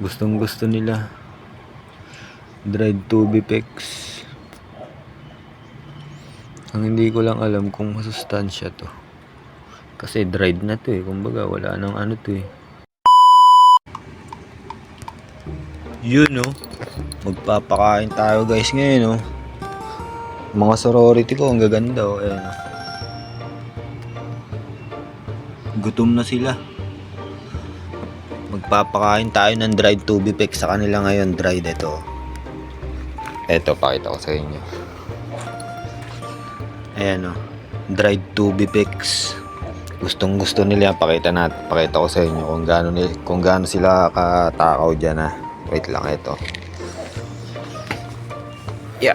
Gustong gusto nila. Dried Tubipex. Ang hindi ko lang alam kung masustansya to. Kasi dried na to eh. Kumbaga wala nang ano to eh. Yun oh. Magpapakain tayo guys ngayon oh. Mga sorority ko ang gaganda oh. Ayan oh. Gutom na sila. Magpapakain tayo ng dried Tubipex sa kanila ngayon. Dried ito. Ito pakita ko sa inyo. Ayan o. Dried Tubipex. Gustong gusto nila. Pakita ko sa inyo kung gaano sila katakaw dyan ha. Wait lang ito. Yeah.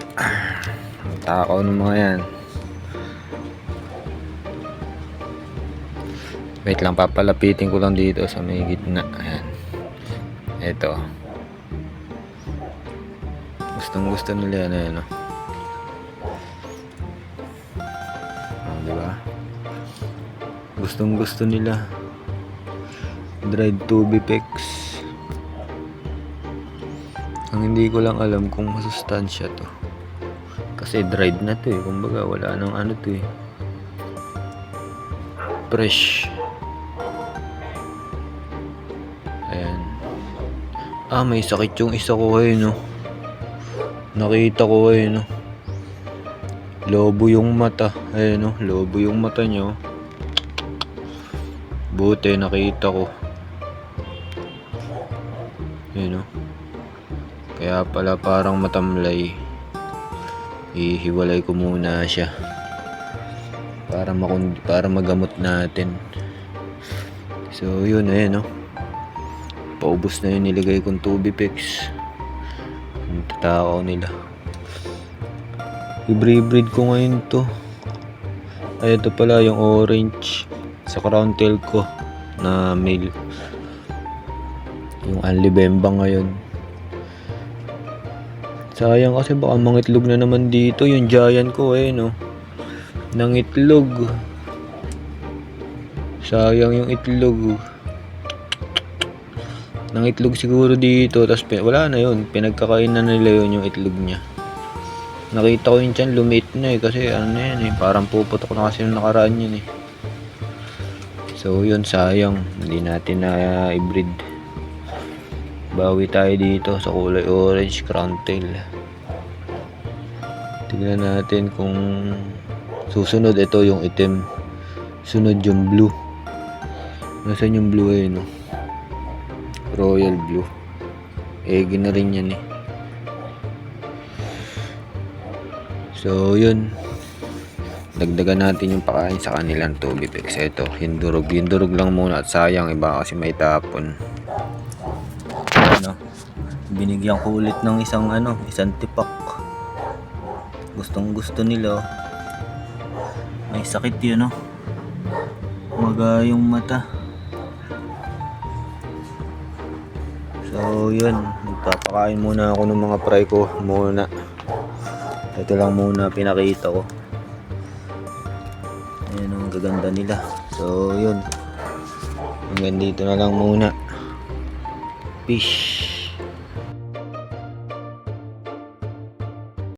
Ang takaw ng mga yan. Wait lang, papalapitin ko lang dito sa may gitna. Ayan. Ito. Gustong gusto nila yan. Ayan o. Diba? Gustong gusto nila. Dried Tubipex. Ang hindi ko lang alam kung masustansya to. Kasi dried na to eh. Kumbaga wala nang ano to eh. Fresh. Ayan. May sakit yung isa ko no. Nakita ko no. Lobo yung mata. Ayan no. Lobo yung mata niya. Buti nakita ko. Ayan no. Kaya pala parang matamlay. Ihiwalay ko muna siya. Para magamot natin. So yun ayan no. Paubos na yun nilagay kong Tubipex. Ang tatakaw nila. I-breed ko ngayon to. Ay ito pala yung orange sa crown tail ko na male. Yung Anlibemba ngayon. Sayang kasi baka mangitlog na naman dito yung giant ko no. Nangitlog. Sayang yung itlog. Nangitlog siguro dito. Tapos wala na yun. Pinagkakain na nila yun yung itlog niya. Nakita ko yun dyan. Lumit na eh. Kasi ano na yan eh. Parang puputok na kasi nung nakaraan yun eh. So yun sayang. Hindi natin na i-breed. Bawi tayo dito sa kulay orange crown tail. Tignan natin kung susunod ito yung itim. Sunod yung blue. Nasaan yung blue eh no? Royal blue. Egg na rin yan eh. So yun. Dagdagan natin yung pakain sa kanilang Tubipex. Ito, hindurog. Hindurog lang muna at sayang iba kasi may tapon. Ano? Binigyan ko ulit ng isang tipak. Gustong gusto nila. May sakit yun no. Maga yung mata. So yun, magpapakain muna ako ng mga fry ko muna. Ito lang muna pinakita ko. Ayan ang gaganda nila. So yun, hanggang dito na lang muna. Fish.